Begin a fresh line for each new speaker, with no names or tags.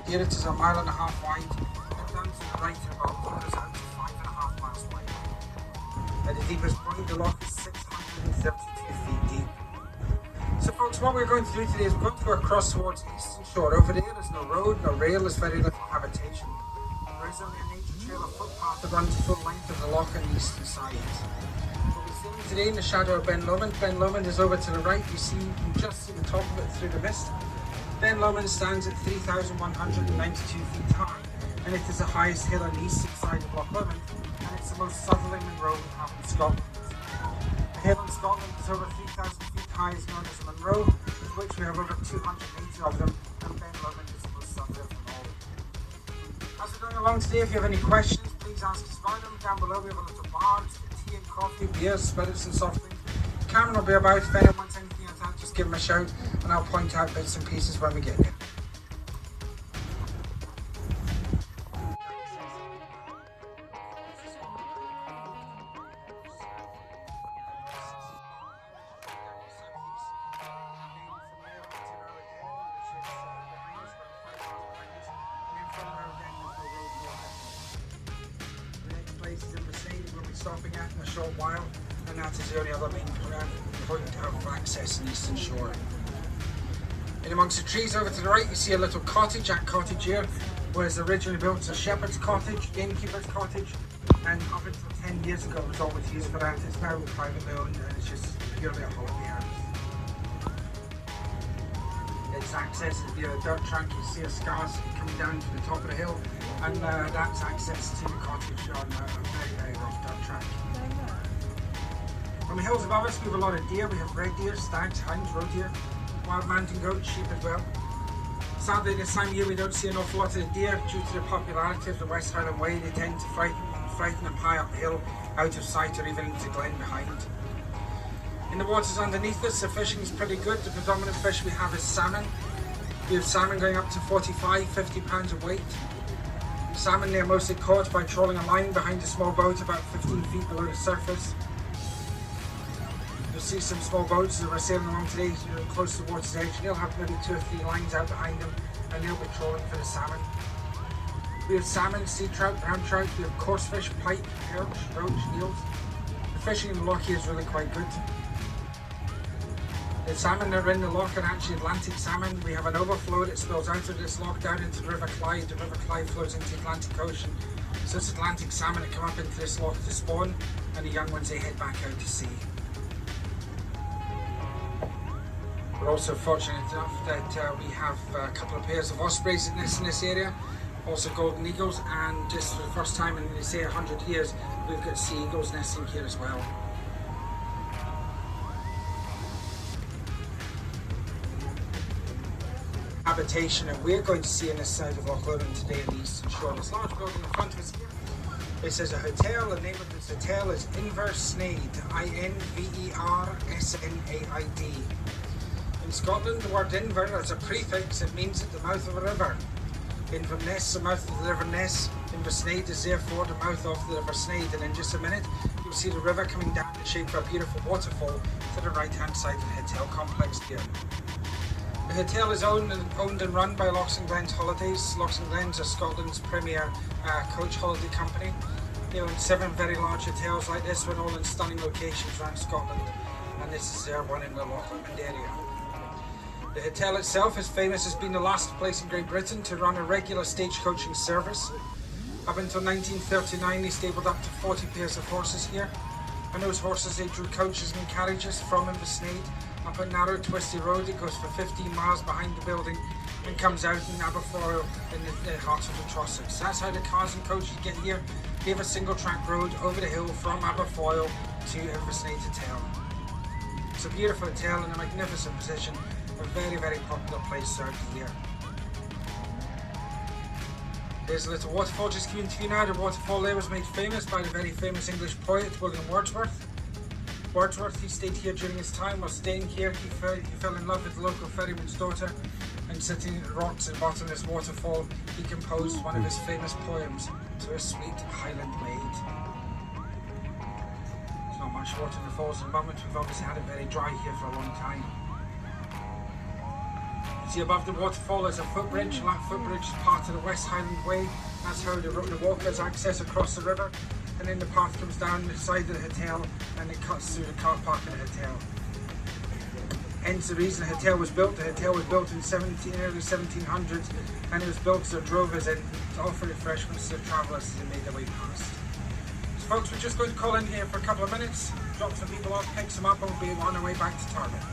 Here it is a mile and a half wide, and down to the right about goes out to 5.5 miles wide. At the deepest point, the loch is 632 feet deep. So folks, what we're going to do today is we're going to go across towards the eastern shore. Over there, there's no road, no rail, there's very little habitation. There is only a nature trail, a footpath that runs the full length of the loch on the eastern side. We'll be sitting today in the shadow of Ben Lomond. Ben Lomond is over to the right. You can just see the top of it through the mist. Ben Lomond stands at 3,192 feet high, and it is the highest hill on the eastern side of Loch Lomond, and it's the most southerly Munro we have in Scotland. The hill in Scotland is over 3,000 feet high, is known as a Munro, of which we have over 280 of them, and Ben Lomond is the most southerly of them all. As we're going along today, if you have any questions, please ask us about them. Down below we have a little bar, tea and coffee, beers, spirits and soft drinks. Cameron will be about. If anyone wants anything like that, just give him a shout and I'll point out bits and pieces when we get there. The next place is Inversnaid, we'll be stopping at in a short while, and that is the only other main point of access in the eastern shore. In amongst the trees over to the right, you see a little cottage, Jack Cottage here, was originally built as a shepherd's cottage, gamekeeper's cottage, and up until 10 years ago it was always used for that. It's now privately owned and it's just purely a holiday house. Its access is via a dirt track. You see a scars coming down to the top of the hill, and that's access to the cottage on a very, very rough dirt track. On the hills above us, we have a lot of deer. We have red deer, stags, hounds, roe deer, wild mountain goats, sheep as well. Sadly, this time of year we don't see an awful lot of deer due to the popularity of the West Highland Way. They tend to frighten them high up the hill, out of sight, or even into the glen behind. In the waters underneath us, the fishing is pretty good. The predominant fish we have is salmon. We have salmon going up to 45–50 pounds of weight. Salmon, they're mostly caught by trawling a line behind a small boat about 15 feet below the surface. You'll see some small boats that are sailing along today, close to the water's edge. They'll have maybe 2 or 3 lines out behind them, and they'll be trawling for the salmon. We have salmon, sea trout, brown trout. We have coarse fish, pike, perch, roach, eels. The fishing in the loch here is really quite good. The salmon that are in the loch are actually Atlantic salmon. We have an overflow that spills out of this loch down into the River Clyde. The River Clyde flows into the Atlantic Ocean. So it's Atlantic salmon that come up into this loch to spawn, and the young ones they head back out to sea. We're also fortunate enough that we have a couple of pairs of ospreys that nest in this area, also golden eagles, and just for the first time in, say, 100 years, we've got sea eagles nesting here as well. Habitation that we're going to see on this side of Loch Lomond today in the eastern shore. This large building in front of us here, this is a hotel. The name of this hotel is Inversnaid, Inversnaid. In Scotland, the word Inver is a prefix. It means at the mouth of a river. Inverness, the mouth of the River Ness. Inversnaid is therefore the mouth of the River Snade. And in just a minute, you'll see the river coming down in the shape of a beautiful waterfall to the right-hand side of the hotel complex here. The hotel is owned and run by Lochs and Glens Holidays. Lochs and Glens are Scotland's premier coach holiday company. They own 7 very large hotels like this one, all in stunning locations around Scotland. And this is their one in the Loch Lomond area. The hotel itself is famous as being the last place in Great Britain to run a regular stagecoaching service. Up until 1939, they stabled up to 40 pairs of horses here. And those horses, they drew coaches and carriages from Inversnaid up a narrow, twisty road. It goes for 15 miles behind the building and comes out in Aberfoyle in the heart of the Trossachs. That's how the cars and coaches get here. They have a single track road over the hill from Aberfoyle to Inversnaid Hotel. It's a beautiful hotel in a magnificent position. A very, very popular place served here. There's a little waterfall just coming to you now. The waterfall there was made famous by the very famous English poet William Wordsworth. Wordsworth, he stayed here during his time. While staying here, he fell in love with the local ferryman's daughter, and sitting at the rocks at the bottom of this waterfall, he composed one of his famous poems. to a sweet Highland maid. There's not much water in the falls at the moment. We've obviously had it very dry here for a long time. You see above the waterfall is a footbridge. That footbridge is part of the West Highland Way. That's how the walkers access across the river. And then the path comes down the side of the hotel and it cuts through the car park of the hotel. Hence the reason the hotel was built. The hotel was built in early 1700s, and it was built as a drovers in to offer refreshments to the travellers as they made their way past. So folks, we're just going to call in here for a couple of minutes, drop some people off, pick some up, and we'll be on our way back to Tarbet.